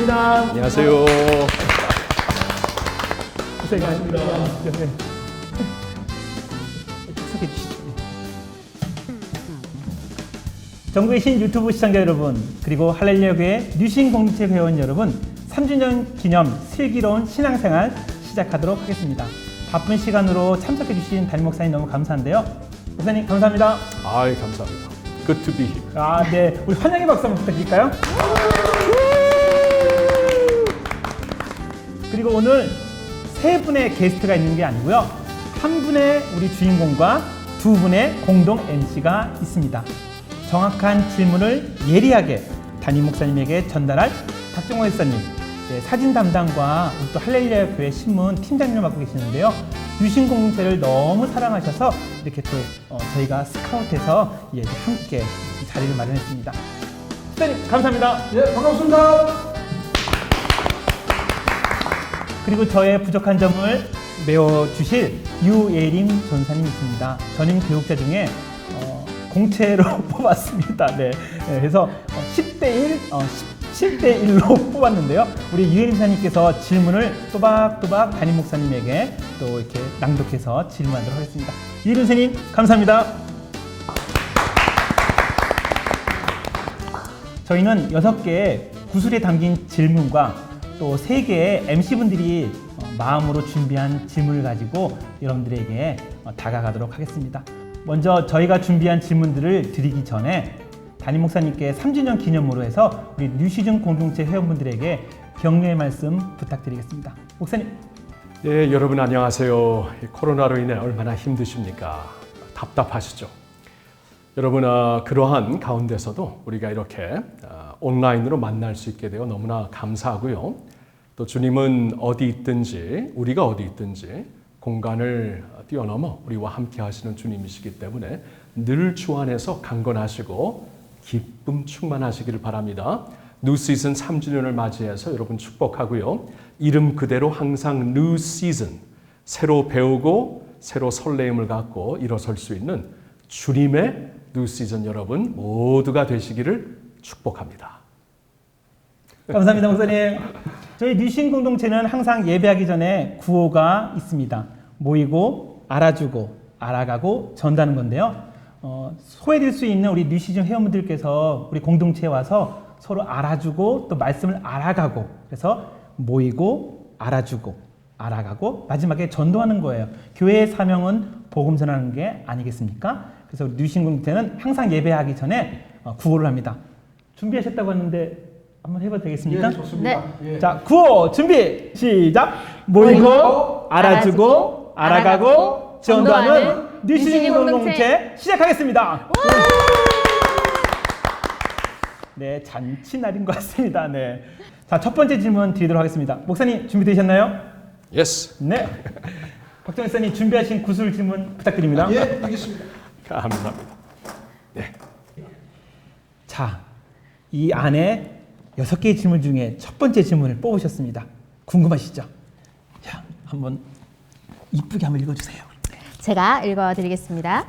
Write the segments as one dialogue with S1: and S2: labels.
S1: 반갑습니다.
S2: 안녕하세요.
S1: 고생하셨습니다. 소개해 주시죠. 전국에 계신 유튜브 시청자 여러분, 그리고 할렐루야교회 뉴신 공동체 회원 여러분, 3주년 기념 슬기로운 신앙생활 시작하도록 하겠습니다. 바쁜 시간으로 참석해 주신 담임 목사님 너무 감사한데요. 목사님 감사합니다.
S2: 아이, 감사합니다. Good to be here.
S1: 네. 우리 환영의 박수 한번 부탁드릴까요? 그리고 오늘 세 분의 게스트가 있는 게 아니고요. 한 분의 우리 주인공과 두 분의 공동 MC가 있습니다. 정확한 질문을 예리하게 담임 목사님에게 전달할 박종호 목사님, 사진 담당과 우리 또 할렐루야 교회 신문 팀장님을 맡고 계시는데요. 유신 공동체를 너무 사랑하셔서 이렇게 또 저희가 스카우트해서 함께 자리를 마련했습니다. 목사님 감사합니다.
S3: 예, 반갑습니다.
S1: 그리고 저의 부족한 점을 메워주실 유예림 전사님이 있습니다. 전임 교육자 중에 공채로 뽑았습니다. 네. 그래서 10대1, 17대1로 뽑았는데요. 우리 유예림 사님께서 질문을 또박또박 담임 목사님에게 또 이렇게 낭독해서 질문하도록 하겠습니다. 유예림 선생님, 감사합니다. 저희는 6개의 구술에 담긴 질문과 또 3개의 MC분들이 마음으로 준비한 질문을 가지고 여러분들에게 다가가도록 하겠습니다. 먼저 저희가 준비한 질문들을 드리기 전에 담임 목사님께 3주년 기념으로 해서 우리 뉴시즌 공동체 회원분들에게 격려의 말씀 부탁드리겠습니다. 목사님.
S2: 예, 여러분 안녕하세요. 코로나로 인해 얼마나 힘드십니까? 답답하시죠? 여러분, 그러한 가운데서도 우리가 이렇게 온라인으로 만날 수 있게 되어 너무나 감사하고요. 또 주님은 어디 있든지, 우리가 어디 있든지 공간을 뛰어넘어 우리와 함께 하시는 주님이시기 때문에 늘 주 안에서 강건하시고 기쁨 충만하시기를 바랍니다. 뉴 시즌 3주년을 맞이해서 여러분 축복하고요. 이름 그대로 항상 뉴 시즌, 새로 배우고 새로 설레임을 갖고 일어설 수 있는 주님의 뉴 시즌 여러분 모두가 되시기를 축복합니다.
S1: 감사합니다, 목사님. 저희 뉴신 공동체는 항상 예배하기 전에 구호가 있습니다. 모이고, 알아주고, 알아가고, 전다는 건데요. 소외될 수 있는 우리 뉴시즌 회원분들께서 우리 공동체에 와서 서로 알아주고 또 말씀을 알아가고, 그래서 모이고, 알아주고, 알아가고, 마지막에 전도하는 거예요. 교회의 사명은 복음 전하는 게 아니겠습니까? 그래서 우리 뉴신 공동체는 항상 예배하기 전에 구호를 합니다. 준비하셨다고 하는데 한번 해봐도 되겠습니까?
S3: 예, 좋습니다.
S1: 네.
S3: 예.
S1: 자, 구호 준비 시작. 모이고, 알아주고, 알아가고, 전도하는 뉴시즌 공동체 시작하겠습니다. 네, 잔치날인 것 같습니다. 네. 자, 첫 번째 질문 드리도록 하겠습니다. 목사님 준비되셨나요?
S2: Yes.
S1: 네. 박정희 목사님 준비하신 구술 질문 부탁드립니다.
S3: 예, 알겠습니다.
S2: 감사합니다. 네.
S1: 자, 이 안에 6개의 질문 중에 첫 번째 질문을 뽑으셨습니다. 궁금하시죠? 자, 한번 이쁘게 한번 읽어주세요.
S4: 제가 읽어드리겠습니다.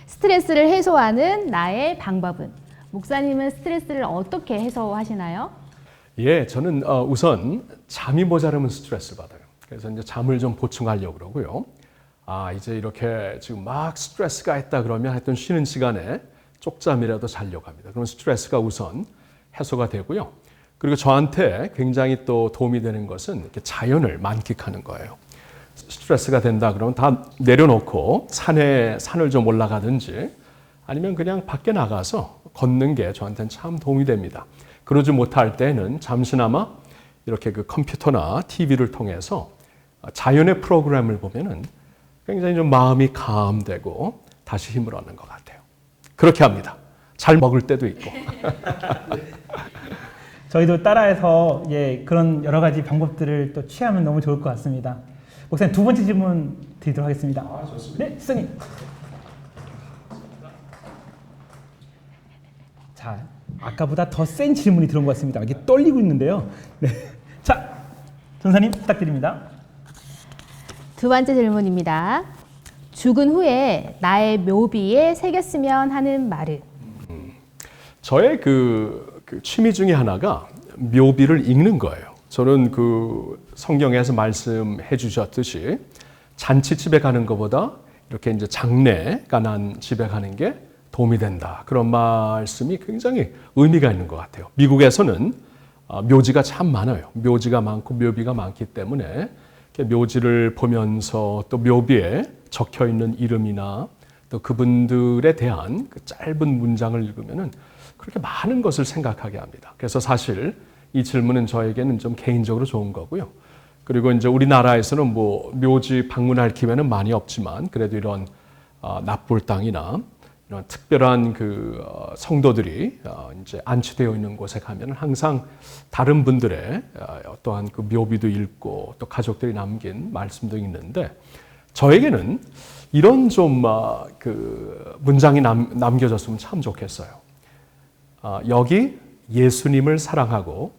S4: 스트레스를 해소하는 나의 방법은? 목사님은 스트레스를 어떻게 해소하시나요?
S2: 예, 저는 우선 잠이 모자라면 스트레스를 받아요. 그래서 이제 잠을 좀 보충하려고 그러고요. 이제 이렇게 지금 막 스트레스가 있다 그러면 하여튼 쉬는 시간에 쪽잠이라도 자려고 합니다. 그럼 스트레스가 우선 해소가 되고요. 그리고 저한테 굉장히 또 도움이 되는 것은 이렇게 자연을 만끽하는 거예요. 스트레스가 된다 그러면 다 내려놓고 산을 좀 올라가든지 아니면 그냥 밖에 나가서 걷는 게 저한테는 참 도움이 됩니다. 그러지 못할 때는 잠시나마 이렇게 그 컴퓨터나 TV를 통해서 자연의 프로그램을 보면은 굉장히 좀 마음이 감되고 다시 힘을 얻는 것 같아요. 그렇게 합니다. 잘 먹을 때도 있고.
S1: 저희도 따라해서 그런 여러 가지 방법들을 또 취하면 너무 좋을 것 같습니다. 목사님 두 번째 질문 드리도록 하겠습니다.
S3: 좋습니다.
S1: 네, 스님. 자, 아까보다 더 센 질문이 들어온 것 같습니다. 이게 떨리고 있는데요. 네. 자, 전사님 부탁드립니다.
S4: 두 번째 질문입니다. 죽은 후에 나의 묘비에 새겼으면 하는 말은?
S2: 저의 그 취미 중에 하나가 묘비를 읽는 거예요. 저는 그 성경에서 말씀해 주셨듯이 잔치집에 가는 것보다 이렇게 이제 장례가 난 집에 가는 게 도움이 된다. 그런 말씀이 굉장히 의미가 있는 것 같아요. 미국에서는 묘지가 참 많아요. 묘지가 많고 묘비가 많기 때문에 묘지를 보면서 또 묘비에 적혀 있는 이름이나 또 그분들에 대한 그 짧은 문장을 읽으면은 그렇게 많은 것을 생각하게 합니다. 그래서 사실 이 질문은 저에게는 좀 개인적으로 좋은 거고요. 그리고 이제 우리나라에서는 뭐 묘지 방문할 기회는 많이 없지만 그래도 이런 납불 땅이나 이런 특별한 그 성도들이 이제 안치되어 있는 곳에 가면 항상 다른 분들의 어떠한 그 묘비도 읽고 또 가족들이 남긴 말씀도 있는데 저에게는 이런 좀 그 문장이 남겨졌으면 참 좋겠어요. 여기 예수님을 사랑하고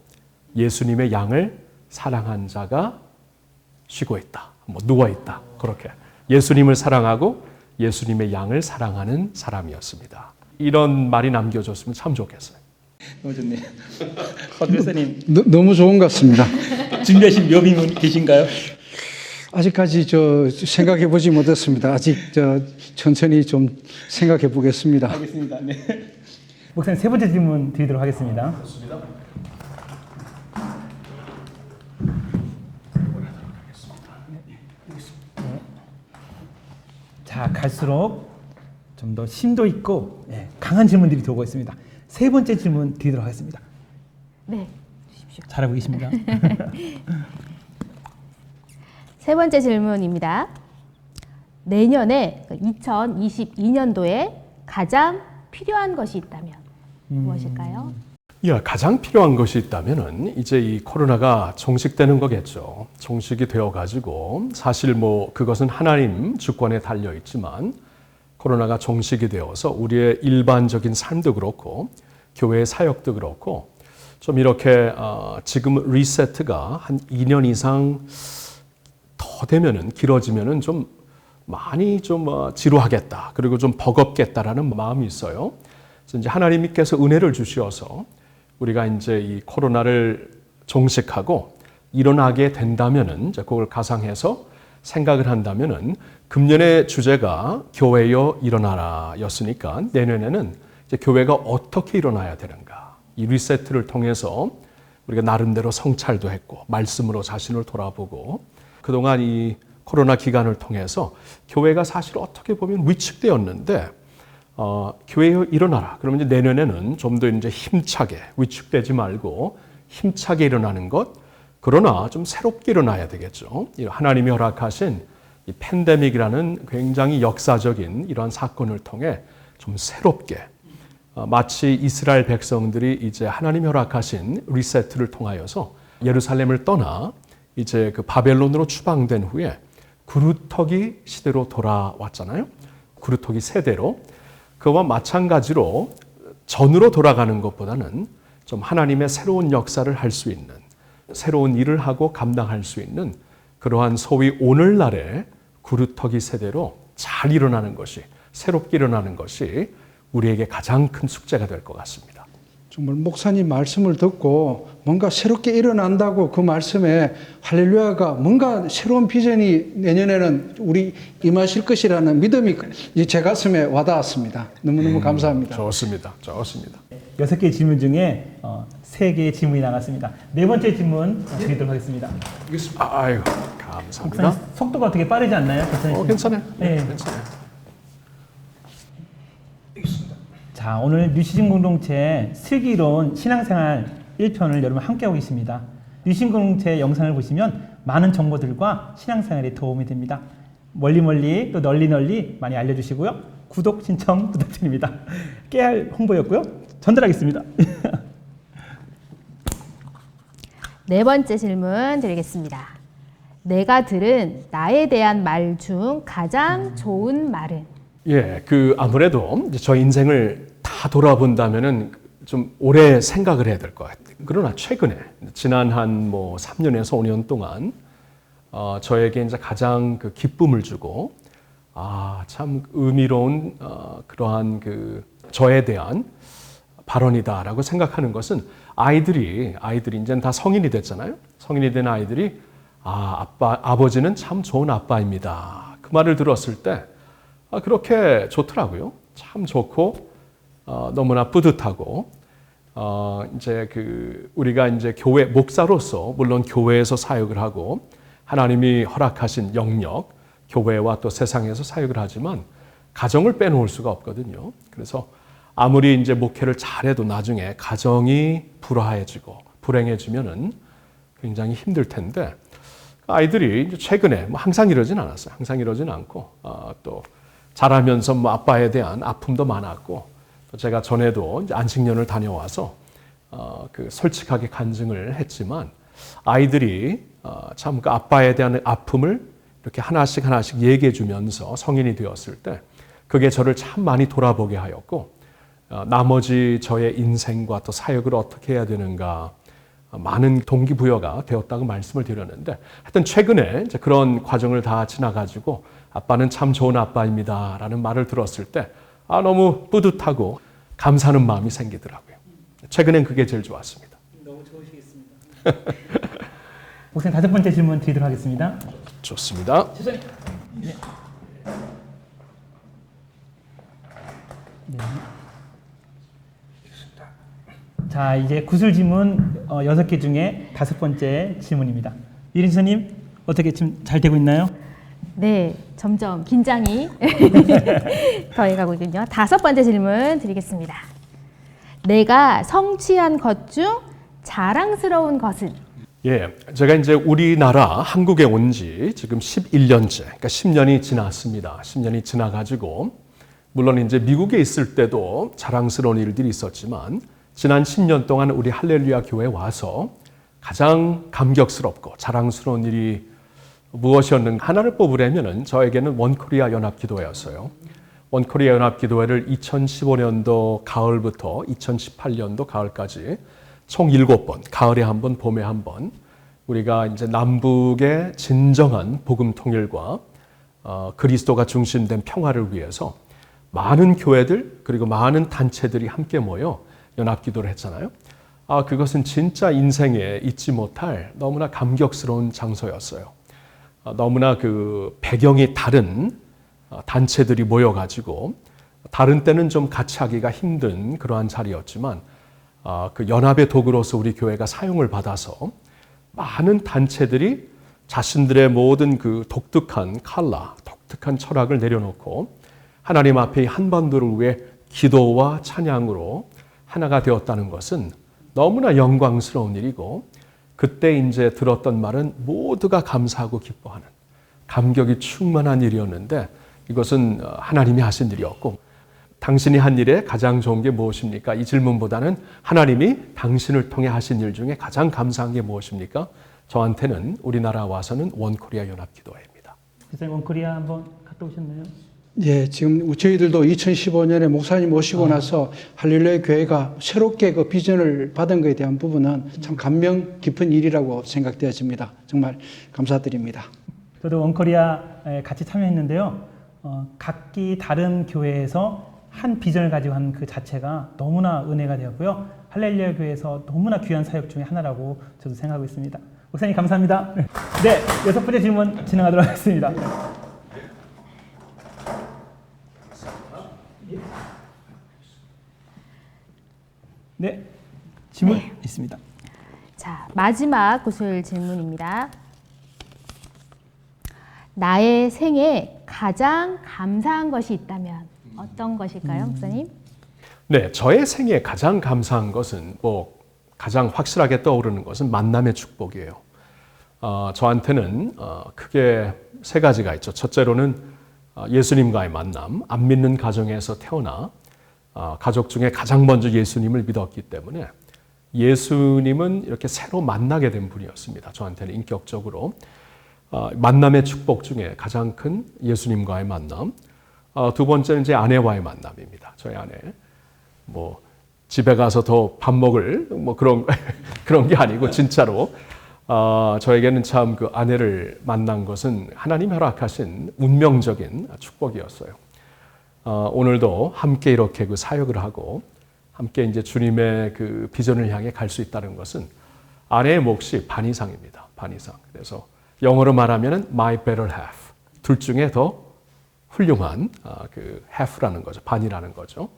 S2: 예수님의 양을 사랑한 자가 쉬고 있다. 뭐 누워 있다. 그렇게 예수님을 사랑하고 예수님의 양을 사랑하는 사람이었습니다. 이런 말이 남겨졌으면 참 좋겠어요.
S1: 너무 좋네요. 박 교사님
S3: 너무 좋은 것 같습니다.
S1: 준비하신 묘비문 계신가요?
S3: 아직까지 생각해 보지 못했습니다. 아직 천천히 좀 생각해 보겠습니다.
S1: 알겠습니다. 네. 목사님 세 번째 질문 드리도록 하겠습니다. 자, 갈수록 좀 더 심도 있고 강한 질문들이 들어오고 있습니다. 세 번째 질문 드리도록 하겠습니다.
S4: 네, 주십시오.
S1: 잘하고 계십니다.
S4: 세 번째 질문입니다. 내년에 2022년도에 가장 필요한 것이 있다면 무엇일까요?
S2: 가장 필요한 것이 있다면은 이제 이 코로나가 종식되는 거겠죠. 종식이 되어 가지고 사실 뭐 그것은 하나님 주권에 달려 있지만 코로나가 종식이 되어서 우리의 일반적인 삶도 그렇고 교회의 사역도 그렇고 좀 이렇게 지금 리세트가 한 2년 이상 더 되면은 길어지면은 좀 많이 좀 지루하겠다. 그리고 좀 버겁겠다라는 마음이 있어요. 그래서 이제 하나님께서 은혜를 주셔서 우리가 이제 이 코로나를 종식하고 일어나게 된다면은 이제 그걸 가상해서 생각을 한다면은 금년의 주제가 교회여 일어나라였으니까 내년에는 이제 교회가 어떻게 일어나야 되는가. 이 리세트를 통해서 우리가 나름대로 성찰도 했고 말씀으로 자신을 돌아보고 그동안 이 코로나 기간을 통해서 교회가 사실 어떻게 보면 위축되었는데 교회여 일어나라. 그러면 이제 내년에는 좀 더 이제 힘차게 위축되지 말고 힘차게 일어나는 것. 그러나 좀 새롭게 일어나야 되겠죠. 하나님이 허락하신 이 팬데믹이라는 굉장히 역사적인 이러한 사건을 통해 좀 새롭게 마치 이스라엘 백성들이 이제 하나님이 허락하신 리세트를 통하여서 예루살렘을 떠나 이제 그 바벨론으로 추방된 후에 그루터기 시대로 돌아왔잖아요. 그루터기 세대로. 그와 마찬가지로 전으로 돌아가는 것보다는 좀 하나님의 새로운 역사를 할 수 있는 새로운 일을 하고 감당할 수 있는 그러한 소위 오늘날의 그루터기 세대로 잘 일어나는 것이 새롭게 일어나는 것이 우리에게 가장 큰 숙제가 될 것 같습니다.
S3: 정말 목사님 말씀을 듣고 뭔가 새롭게 일어난다고 그 말씀에 할렐루야가 뭔가 새로운 비전이 내년에는 우리 임하실 것이라는 믿음이 제 가슴에 와닿았습니다. 너무너무 감사합니다.
S2: 좋습니다. 좋습니다.
S1: 6개의 질문 중에 3개의 질문이 나갔습니다. 네 번째 질문 드리도록 하겠습니다.
S2: 아유, 감사합니다.
S1: 목사님 속도가 어떻게 빠르지 않나요?
S2: 괜찮아요.
S1: 네.
S2: 괜찮아요.
S1: 자, 오늘 뉴시즌 공동체 슬기로운 신앙생활 1편을 여러분 함께하고 계십니다. 뉴시즌 공동체 영상을 보시면 많은 정보들과 신앙생활에 도움이 됩니다. 멀리 또 널리 많이 알려주시고요. 구독 신청 부탁드립니다. 깨알 홍보였고요. 전달하겠습니다.
S4: 네 번째 질문 드리겠습니다. 내가 들은 나에 대한 말 중 가장 좋은 말은?
S2: 아무래도 이제 저 인생을 다 돌아본다면은 좀 오래 생각을 해야 될 것 같아요. 그러나 최근에 지난 한 3년에서 5년 동안 저에게 이제 가장 그 기쁨을 주고 참 의미로운 그러한 그 저에 대한 발언이다라고 생각하는 것은 아이들이 이제 다 성인이 됐잖아요. 성인이 된 아이들이 아버지는 참 좋은 아빠입니다. 그 말을 들었을 때 그렇게 좋더라고요. 참 좋고 너무나 뿌듯하고 이제 우리가 이제 교회 목사로서 물론 교회에서 사역을 하고 하나님이 허락하신 영역, 교회와 또 세상에서 사역을 하지만 가정을 빼놓을 수가 없거든요. 그래서 아무리 이제 목회를 잘해도 나중에 가정이 불화해지고 불행해지면은 굉장히 힘들 텐데 아이들이 이제 최근에 항상 이러진 않았어요. 항상 이러진 않고 또 자라면서 아빠에 대한 아픔도 많았고 또 제가 전에도 이제 안식년을 다녀와서 솔직하게 간증을 했지만 아이들이 참 그 아빠에 대한 아픔을 이렇게 하나씩 얘기해 주면서 성인이 되었을 때 그게 저를 참 많이 돌아보게 하였고 나머지 저의 인생과 또 사역을 어떻게 해야 되는가 많은 동기부여가 되었다고 말씀을 드렸는데 하여튼 최근에 이제 그런 과정을 다 지나가지고 아빠는 참 좋은 아빠입니다 라는 말을 들었을 때 너무 뿌듯하고 감사하는 마음이 생기더라고요. 최근엔 그게 제일 좋았습니다.
S1: 너무 좋으시겠습니다. 목사님 5번째 질문 드리도록 하겠습니다.
S2: 좋습니다.
S1: 네. 네. 자, 이제 구술 질문 6개 중에 5번째 질문입니다. 이린 선생님, 어떻게 지금 잘 되고 있나요?
S4: 네, 점점 긴장이 더해가고 있군요. 5번째 질문 드리겠습니다. 내가 성취한 것 중 자랑스러운 것은?
S2: 예, 제가 이제 우리나라 한국에 온 지 지금 11년째, 그러니까 10년이 지났습니다. 10년이 지나가지고 물론 이제 미국에 있을 때도 자랑스러운 일들이 있었지만 지난 10년 동안 우리 할렐루야 교회에 와서 가장 감격스럽고 자랑스러운 일이 무엇이었는가 하나를 뽑으려면 저에게는 원코리아 연합기도회였어요. 원코리아 연합기도회를 2015년도 가을부터 2018년도 가을까지 총 7번, 가을에 한 번, 봄에 한 번, 우리가 이제 남북의 진정한 복음 통일과 그리스도가 중심된 평화를 위해서 많은 교회들 그리고 많은 단체들이 함께 모여 연합기도를 했잖아요. 그것은 진짜 인생에 잊지 못할 너무나 감격스러운 장소였어요. 너무나 그 배경이 다른 단체들이 모여가지고 다른 때는 좀 같이 하기가 힘든 그러한 자리였지만 그 연합의 도구로서 우리 교회가 사용을 받아서 많은 단체들이 자신들의 모든 그 독특한 컬러, 독특한 철학을 내려놓고 하나님 앞에 한반도를 위해 기도와 찬양으로 하나가 되었다는 것은 너무나 영광스러운 일이고 그때 이제 들었던 말은 모두가 감사하고 기뻐하는 감격이 충만한 일이었는데 이것은 하나님이 하신 일이었고 당신이 한 일에 가장 좋은 게 무엇입니까? 이 질문보다는 하나님이 당신을 통해 하신 일 중에 가장 감사한 게 무엇입니까? 저한테는 우리나라 와서는 원코리아 연합기도회입니다.
S1: 목사님 원코리아 한번 갔다 오셨나요?
S3: 예, 지금 저희들도 2015년에 목사님 모시고 나서 할렐루야 교회가 새롭게 그 비전을 받은 것에 대한 부분은 참 감명 깊은 일이라고 생각되어집니다. 정말 감사드립니다.
S1: 저도 원코리아에 같이 참여했는데요. 각기 다른 교회에서 한 비전을 가지고 한 그 자체가 너무나 은혜가 되었고요. 할렐루야 교회에서 너무나 귀한 사역 중에 하나라고 저도 생각하고 있습니다. 목사님 감사합니다. 네, 6번째 질문 진행하도록 하겠습니다. 네, 질문 있습니다.
S4: 자, 마지막 구술 질문입니다. 나의 생에 가장 감사한 것이 있다면 어떤 것일까요, 목사님?
S2: 네, 저의 생에 가장 감사한 것은 가장 확실하게 떠오르는 것은 만남의 축복이에요. 저한테는 크게 3가지가 있죠. 첫째로는 예수님과의 만남, 안 믿는 가정에서 태어나 가족 중에 가장 먼저 예수님을 믿었기 때문에 예수님은 이렇게 새로 만나게 된 분이었습니다. 저한테는 인격적으로. 만남의 축복 중에 가장 큰 예수님과의 만남. 2번째는 제 아내와의 만남입니다. 저희 아내. 집에 가서 더 밥 먹을 그런 게 아니고 진짜로 저에게는 참 그 아내를 만난 것은 하나님 허락하신 운명적인 축복이었어요. 오늘도 함께 이렇게 그 사역을 하고 함께 이제 주님의 그 비전을 향해 갈 수 있다는 것은 아내의 몫이 반 이상입니다. 반 이상. 그래서 영어로 말하면은 my better half. 둘 중에 더 훌륭한 그 half라는 거죠. 반이라는 거죠.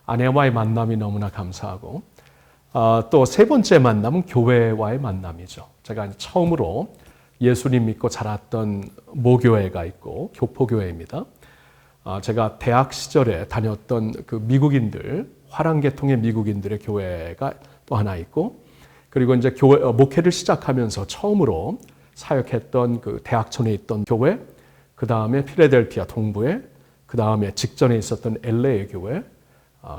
S2: 아내와의 만남이 너무나 감사하고 또 세 번째 만남은 교회와의 만남이죠. 제가 처음으로 예수님 믿고 자랐던 모교회가 있고 교포교회입니다. 제가 대학 시절에 다녔던 그 미국인들, 화랑계통의 미국인들의 교회가 또 하나 있고, 그리고 이제 목회를 시작하면서 처음으로 사역했던 그 대학촌에 있던 교회, 그 다음에 필라델피아 동부에, 그 다음에 직전에 있었던 LA 교회,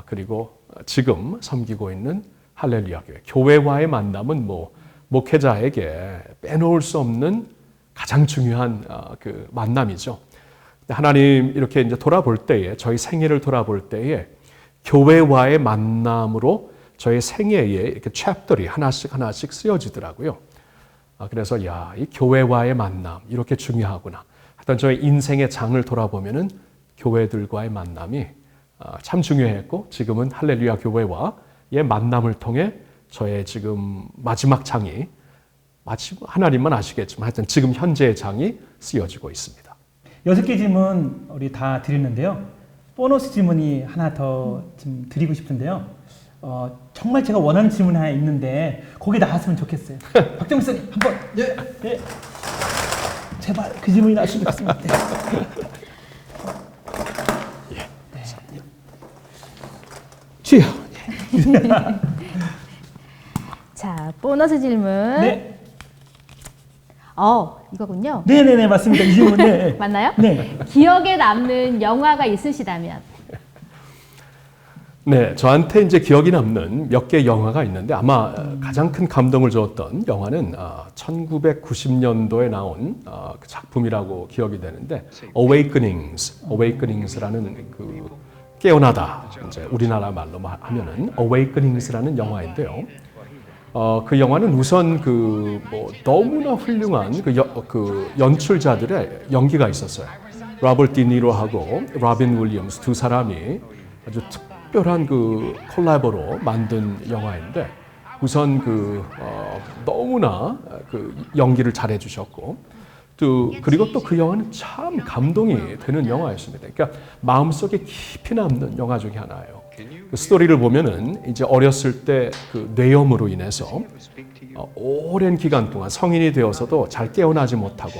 S2: 그리고 지금 섬기고 있는 할렐루야 교회. 교회와의 만남은 뭐 목회자에게 빼놓을 수 없는 가장 중요한 그 만남이죠. 하나님 이렇게 이제 돌아볼 때에, 저희 생애를 돌아볼 때에 교회와의 만남으로 저의 생애에 이렇게 챕터리 하나씩 쓰여지더라고요. 그래서 이 교회와의 만남 이렇게 중요하구나. 하여튼 저의 인생의 장을 돌아보면은 교회들과의 만남이 참 중요했고, 지금은 할렐루야 교회와의 만남을 통해 저의 지금 마지막 장이, 하나님만 아시겠지만 하여튼 지금 현재의 장이 쓰여지고 있습니다.
S1: 6개 질문 우리 다 드렸는데요. 보너스 질문이 하나 더 좀 드리고 싶은데요. 정말 제가 원하는 질문이 하나 있는데 거기 나왔으면 좋겠어요. 박정희 목사님 한번. 예. 제발 그 질문이 나왔으면 좋겠습니다. 네. 주여.
S4: 자, 보너스 질문.
S1: 네.
S4: 이거군요.
S1: 네네네 맞습니다. 이 질문. 네.
S4: 맞나요?
S1: 네.
S4: 기억에 남는 영화가 있으시다면?
S2: 네, 저한테 이제 기억이 남는 몇 개 영화가 있는데 아마 가장 큰 감동을 주었던 영화는 1990년도에 나온 그 작품이라고 기억이 되는데 Awakenings라는 그 깨어나다, 이제 우리나라 말로 하면은 Awakenings라는 영화인데요. 그 영화는 우선 너무나 훌륭한 그 연출자들의 연기가 있었어요. 로버트 디니로하고 로빈 윌리엄스 두 사람이 아주 특별한 그 콜라보로 만든 영화인데, 우선 너무나 그 연기를 잘해 주셨고, 그리고 또 그 영화는 참 감동이 되는 영화였습니다. 그러니까 마음속에 깊이 남는 영화 중에 하나예요. 그 스토리를 보면은 이제 어렸을 때 그 뇌염으로 인해서 오랜 기간 동안 성인이 되어서도 잘 깨어나지 못하고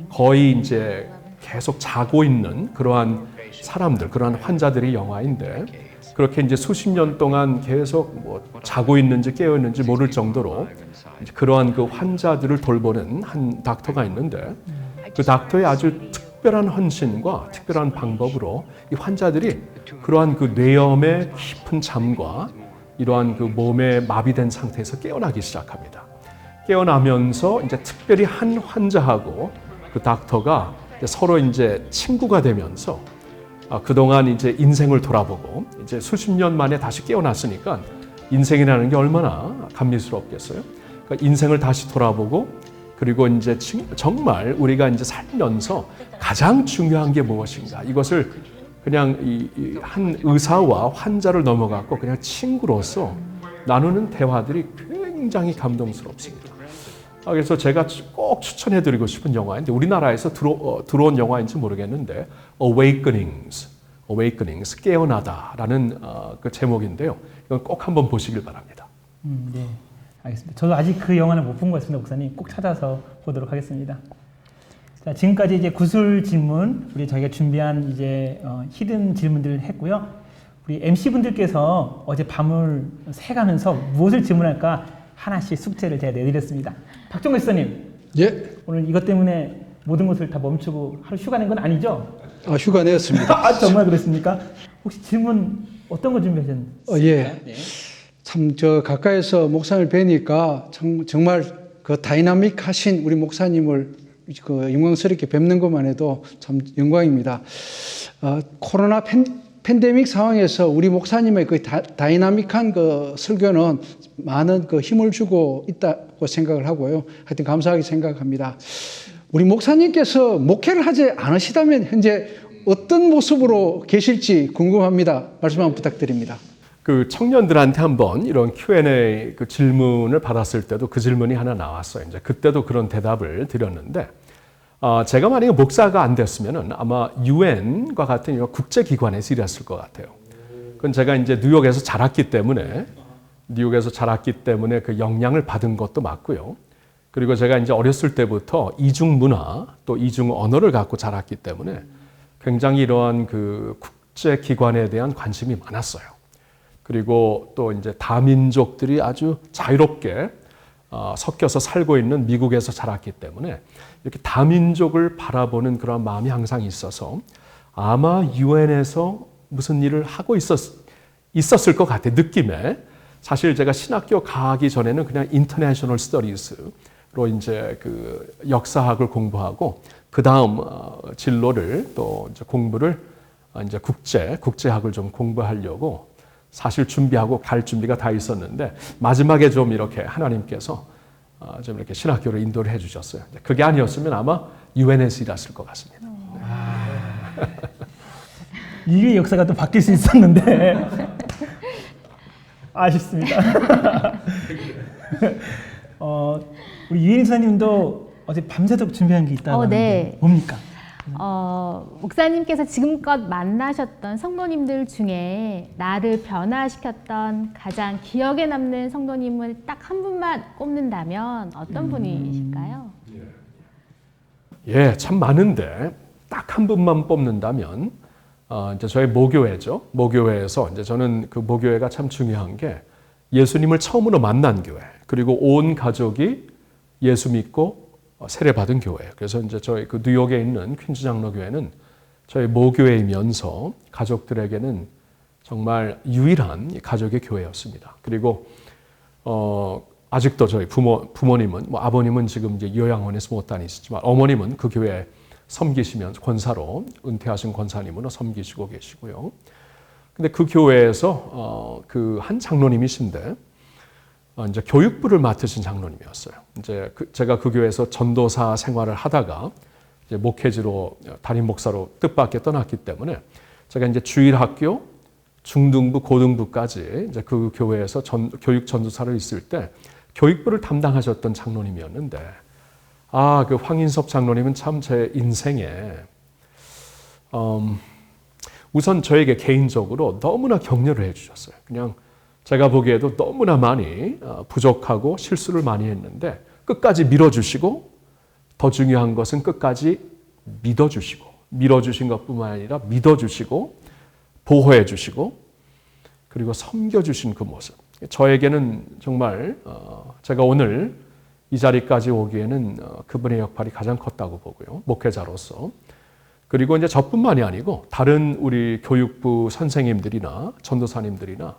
S2: 거의 이제 계속 자고 있는 그러한 사람들, 그러한 환자들의 영화인데, 그렇게 이제 수십 년 동안 계속 자고 있는지 깨어 있는지 모를 정도로 그러한 그 환자들을 돌보는 한 닥터가 있는데, 그 닥터의 아주 특별한 헌신과 특별한 방법으로 이 환자들이 그러한 그 뇌염의 깊은 잠과 이러한 그 몸의 마비된 상태에서 깨어나기 시작합니다. 깨어나면서 이제 특별히 한 환자하고 그 닥터가 서로 이제 친구가 되면서 그동안 이제 인생을 돌아보고 이제 수십 년 만에 다시 깨어났으니까 인생이라는 게 얼마나 감미스럽겠어요. 그러니까 인생을 다시 돌아보고, 그리고 이제 정말 우리가 이제 살면서 가장 중요한 게 무엇인가, 이것을 그냥 한 의사와 환자를 넘어갔고 그냥 친구로서 나누는 대화들이 굉장히 감동스럽습니다. 그래서 제가 꼭 추천해드리고 싶은 영화인데, 우리나라에서 들어온 영화인지 모르겠는데 Awakenings 깨어나다라는 그 제목인데요. 이건 꼭 한번 보시길 바랍니다.
S1: 네, 알겠습니다. 저도 아직 그 영화는 못 본 것 같습니다, 목사님. 꼭 찾아서 보도록 하겠습니다. 자, 지금까지 이제 구술 질문, 저희가 준비한 이제 히든 질문들을 했고요. 우리 MC 분들께서 어제 밤을 새가면서 무엇을 질문할까 하나씩 숙제를 제가 내드렸습니다. 박정근 목사님,
S3: 예.
S1: 오늘 이것 때문에 모든 것을 다 멈추고 하루 휴가 낸 건 아니죠?
S3: 휴가 냈습니다.
S1: 정말 그렇습니까? 혹시 질문 어떤 거 준비하셨나요?
S3: 예. 참 가까이서 목사님을 뵈니까 정말 그 다이나믹하신 우리 목사님을 그 영광스럽게 뵙는 것만 해도 참 영광입니다. 코로나 팬데믹 상황에서 우리 목사님의 그 다이나믹한 그 설교는 많은 그 힘을 주고 있다고 생각을 하고요. 하여튼 감사하게 생각합니다. 우리 목사님께서 목회를 하지 않으시다면 현재 어떤 모습으로 계실지 궁금합니다. 말씀 한번 부탁드립니다.
S2: 그 청년들한테 한번 이런 Q&A 그 질문을 받았을 때도 그 질문이 하나 나왔어요. 이제 그때도 그런 대답을 드렸는데, 제가 만약에 목사가 안 됐으면은 아마 UN과 같은 이런 국제기관에서 일했을 것 같아요. 그건 제가 이제 뉴욕에서 자랐기 때문에 그 영향을 받은 것도 맞고요. 그리고 제가 이제 어렸을 때부터 이중 문화 또 이중 언어를 갖고 자랐기 때문에 굉장히 이러한 그 국제기관에 대한 관심이 많았어요. 그리고 또 이제 다민족들이 아주 자유롭게 섞여서 살고 있는 미국에서 자랐기 때문에 이렇게 다민족을 바라보는 그런 마음이 항상 있어서 아마 UN에서 무슨 일을 하고 있었을 것 같아요. 느낌에. 사실 제가 신학교 가기 전에는 그냥 인터내셔널 스터디스로 이제 그 역사학을 공부하고 그 다음 진로를 또 이제 공부를 이제 국제학을 좀 공부하려고 사실 준비하고 갈 준비가 다 있었는데 마지막에 좀 이렇게 하나님께서 좀 이렇게 신학교를 인도를 해주셨어요. 그게 아니었으면 아마 UN에서 일했을 것 같습니다.
S1: 이게 역사가 또 바뀔 수 있었는데 아쉽습니다. 우리 유인 선생님도 어제 밤새도록 준비한 게 있다고 하는데
S4: 네.
S1: 뭡니까?
S4: 목사님께서 지금껏 만나셨던 성도님들 중에 나를 변화시켰던 가장 기억에 남는 성도님을 딱 한 분만 꼽는다면 어떤 분이실까요?
S2: 예, 참 많은데 딱 한 분만 뽑는다면 이제 저희 모교회죠. 모교회에서 이제 저는 그 모교회가 참 중요한 게 예수님을 처음으로 만난 교회, 그리고 온 가족이 예수 믿고 세례받은 교회예요. 그래서 이제 저희 그 뉴욕에 있는 퀸즈 장로교회는 저희 모교회이면서 가족들에게는 정말 유일한 가족의 교회였습니다. 그리고 아직도 저희 부모님은 뭐 아버님은 지금 이제 요양원에서 못 다니시지만 어머님은 그 교회에 섬기시면서 권사로 은퇴하신 권사님으로 섬기시고 계시고요. 근데 그 교회에서 그 한 장로님이신데 이제 교육부를 맡으신 장로님이었어요. 이제 제가 그 교회에서 전도사 생활을 하다가 이제 목회지로 담임 목사로 뜻밖의 떠났기 때문에 제가 이제 주일학교, 중등부, 고등부까지 이제 그 교회에서 교육 전도사를 있을 때 교육부를 담당하셨던 장로님이었는데 그 황인섭 장로님은 참 제 인생에 우선 저에게 개인적으로 너무나 격려를 해주셨어요. 그냥 제가 보기에도 너무나 많이 부족하고 실수를 많이 했는데 끝까지 밀어주시고 더 중요한 것은 끝까지 믿어주시고 밀어주신 것뿐만 아니라 믿어주시고 보호해주시고 그리고 섬겨주신 그 모습. 저에게는 정말 제가 오늘 이 자리까지 오기에는 그분의 역할이 가장 컸다고 보고요. 목회자로서. 그리고 이제 저뿐만이 아니고 다른 우리 교육부 선생님들이나 전도사님들이나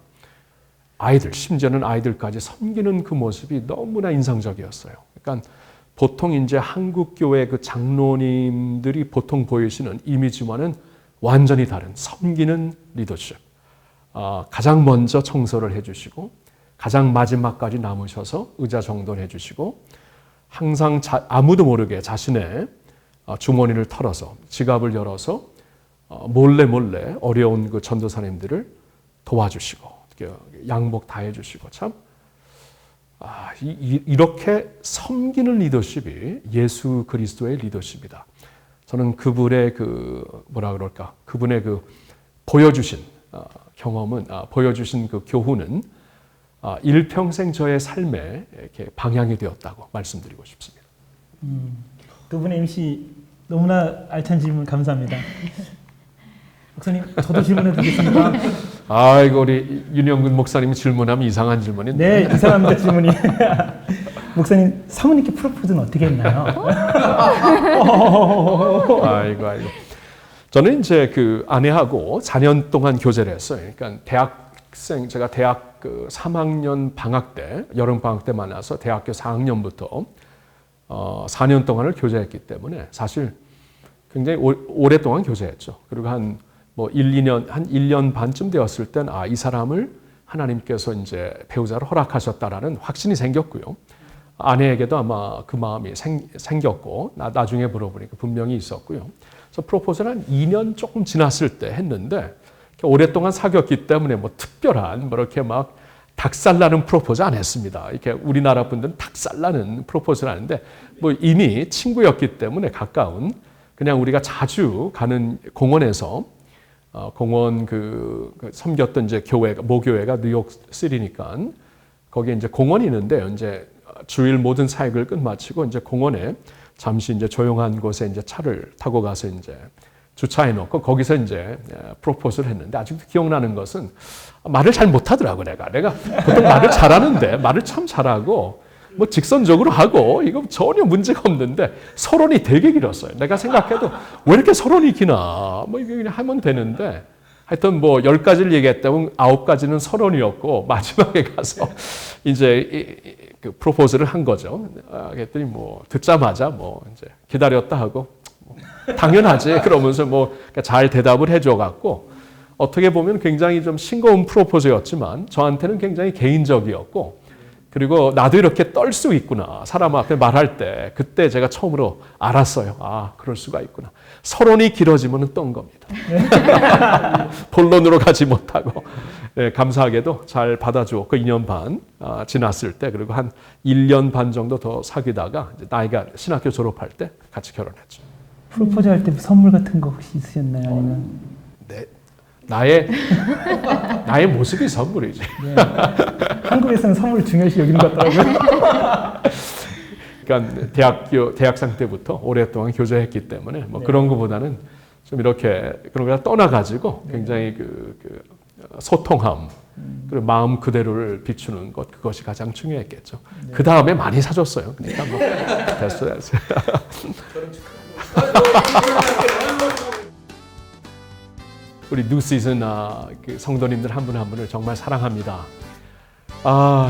S2: 아이들, 심지어는 아이들까지 섬기는 그 모습이 너무나 인상적이었어요. 그러니까 보통 이제 한국 교회 그 장로님들이 보통 보이시는 이미지와는 완전히 다른 섬기는 리더십. 가장 먼저 청소를 해주시고 가장 마지막까지 남으셔서 의자 정돈해 주시고 항상 아무도 모르게 자신의 주머니를 털어서 지갑을 열어서 몰래 어려운 그 전도사님들을 도와주시고 양복 다 해주시고 참 이렇게 섬기는 리더십이 예수 그리스도의 리더십이다. 저는 그분의 그분의 그 보여주신 경험은 보여주신 그 교훈은 일평생 저의 삶에 이렇게 방향이 되었다고 말씀드리고 싶습니다.
S1: 그분의 MC 너무나 알찬 질문 감사합니다. 목사님, 저도 질문해 드리겠습니다.
S2: 이거 우리 윤영근 목사님이 질문하면 이상한 질문인데.
S1: 네, 이상합니다 질문이. 목사님, 사모님께 프로포즈는 어떻게 했나요?
S2: 아이고. 저는 이제 그 아내하고 4년 동안 교제를 했어요. 그러니까 제가 대학 그 3학년 방학 때, 여름 방학 때 만나서 대학교 4학년부터 4년 동안을 교제했기 때문에 사실 굉장히 오랫동안 교제했죠. 그리고 한 1년 반쯤 되었을 땐 이 사람을 하나님께서 이제 배우자로 허락하셨다라는 확신이 생겼고요. 아내에게도 아마 그 마음이 생겼고 나중에 물어보니까 분명히 있었고요. 그래서 프로포즈는 한 2년 조금 지났을 때 했는데 오랫동안 사귀었기 때문에 뭐 특별한 뭐 이렇게 막 닭살나는 프로포즈 안 했습니다. 이렇게 우리나라 분들은 닭살나는 프로포즈를 하는데 뭐 이미 친구였기 때문에 가까운 그냥 우리가 자주 가는 공원에서 공원 그 섬겼던 이제 교회가 모교회가 뉴욕 시티니까 거기에 이제 공원이 있는데 이제 주일 모든 사역을 끝마치고 이제 공원에 잠시 이제 조용한 곳에 이제 차를 타고 가서 이제 주차해 놓고 거기서 이제 프로포즈를 했는데 아직도 기억나는 것은 말을 잘 못하더라고 내가 보통 말을 잘하는데 말을 참 잘하고 뭐 직선적으로 하고 이거 전혀 문제가 없는데 서론이 되게 길었어요. 내가 생각해도 왜 이렇게 서론이 기나 뭐 이거 그냥 하면 되는데 하여튼 뭐 10가지를 얘기했다면 9가지는 서론이었고 마지막에 가서 이제 그 프로포즈를 한 거죠. 그랬더니 뭐 듣자마자 뭐 이제 기다렸다 하고 뭐 당연하지 그러면서 뭐 잘 대답을 해줘 갖고 어떻게 보면 굉장히 좀 싱거운 프로포즈였지만 저한테는 굉장히 개인적이었고 그리고 나도 이렇게 떨 수 있구나. 사람 앞에 말할 때 그때 제가 처음으로 알았어요. 아, 그럴 수가 있구나. 서론이 길어지면 떤 겁니다. 본론으로 가지 못하고 네, 감사하게도 잘 받아주었고 2년 반 지났을 때 그리고 한 1년 반 정도 더 사귀다가 이제 나이가 신학교 졸업할 때 같이 결혼했죠.
S1: 프로포즈 할 때 선물 같은 거 혹시 있으셨나요? 아니면
S2: 네, 나의 모습이 선물이지.
S1: 네. 한국에서는 선물 중요시 여기는 것 같더라고요.
S2: 그러니까 대학생 때부터 오랫동안 교제했기 때문에 뭐 그런 것보다는 좀 이렇게 그런 걸 떠나가지고 굉장히 그 소통함 그리고 마음 그대로를 비추는 것 그것이 가장 중요했겠죠. 그 다음에 많이 사줬어요. 그러니까 뭐 됐어요. 우리 뉴 시즌 그 성도님들 한 분 한 분을 정말 사랑합니다.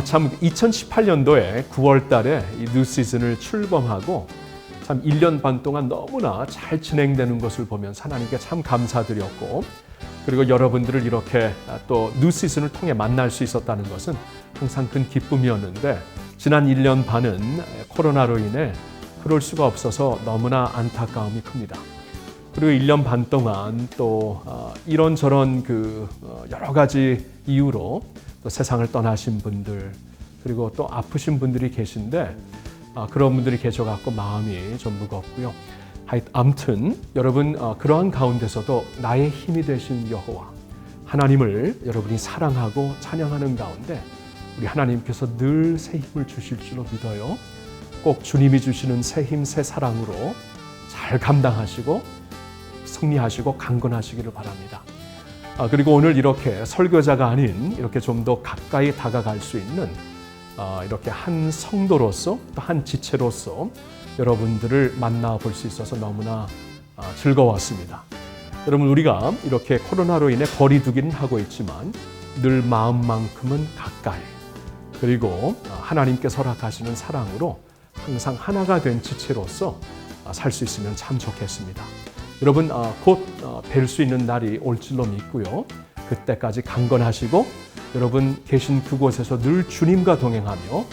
S2: 참 2018년도에 9월 달에 이 뉴 시즌을 출범하고 참 1년 반 동안 너무나 잘 진행되는 것을 보면서 하나님께 참 감사드렸고 그리고 여러분들을 이렇게 또 뉴 시즌을 통해 만날 수 있었다는 것은 항상 큰 기쁨이었는데 지난 1년 반은 코로나로 인해 그럴 수가 없어서 너무나 안타까움이 큽니다. 그리고 1년 반 동안 또 이런저런 여러 가지 이유로 또 세상을 떠나신 분들 그리고 또 아프신 분들이 계신데 그런 분들이 계셔갖고 마음이 좀 무겁고요. 아무튼 여러분 그러한 가운데서도 나의 힘이 되신 여호와 하나님을 여러분이 사랑하고 찬양하는 가운데 우리 하나님께서 늘 새 힘을 주실 줄로 믿어요. 꼭 주님이 주시는 새 힘, 새 사랑으로 잘 감당하시고 승리하시고 강건하시기를 바랍니다. 그리고 오늘 이렇게 설교자가 아닌 이렇게 좀 더 가까이 다가갈 수 있는 이렇게 한 성도로서 또 한 지체로서 여러분들을 만나볼 수 있어서 너무나 즐거웠습니다. 여러분 우리가 이렇게 코로나로 인해 거리두기는 하고 있지만 늘 마음만큼은 가까이 그리고 하나님께서 허락하시는 사랑으로 항상 하나가 된 지체로서 살 수 있으면 참 좋겠습니다. 여러분 곧 뵐 수 있는 날이 올 줄로 믿고요. 그때까지 강건하시고 여러분 계신 그곳에서 늘 주님과 동행하며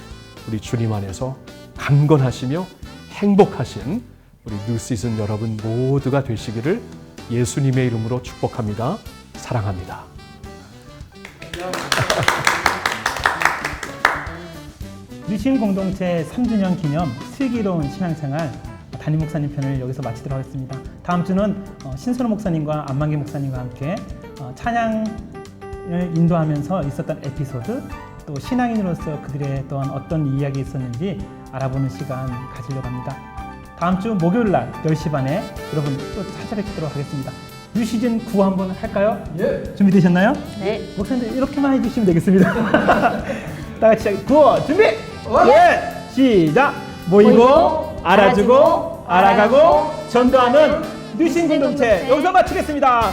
S2: 우리 주님 안에서 강건하시며 행복하신 우리 뉴 시즌 여러분 모두가 되시기를 예수님의 이름으로 축복합니다. 사랑합니다.
S1: 뉴신 공동체 3주년 기념 슬기로운 신앙생활 담임 목사님 편을 여기서 마치도록 하겠습니다. 다음 주는 신선호 목사님과 안만기 목사님과 함께 찬양을 인도하면서 있었던 에피소드 또 신앙인으로서 그들의 또한 어떤 이야기 있었는지 알아보는 시간 가지려고 합니다. 다음 주 목요일 날 10시 반에 여러분 또 찾아뵙도록 하겠습니다. 뉴 시즌 9 한번 할까요? 예. 준비되셨나요?
S4: 네.
S1: 목사님들 이렇게만 해주시면 되겠습니다. 다 같이 9 준비! 예! 시작! 모이고 알아주고 알아가고 전도하는 뉴신 공동체 여기서 마치겠습니다.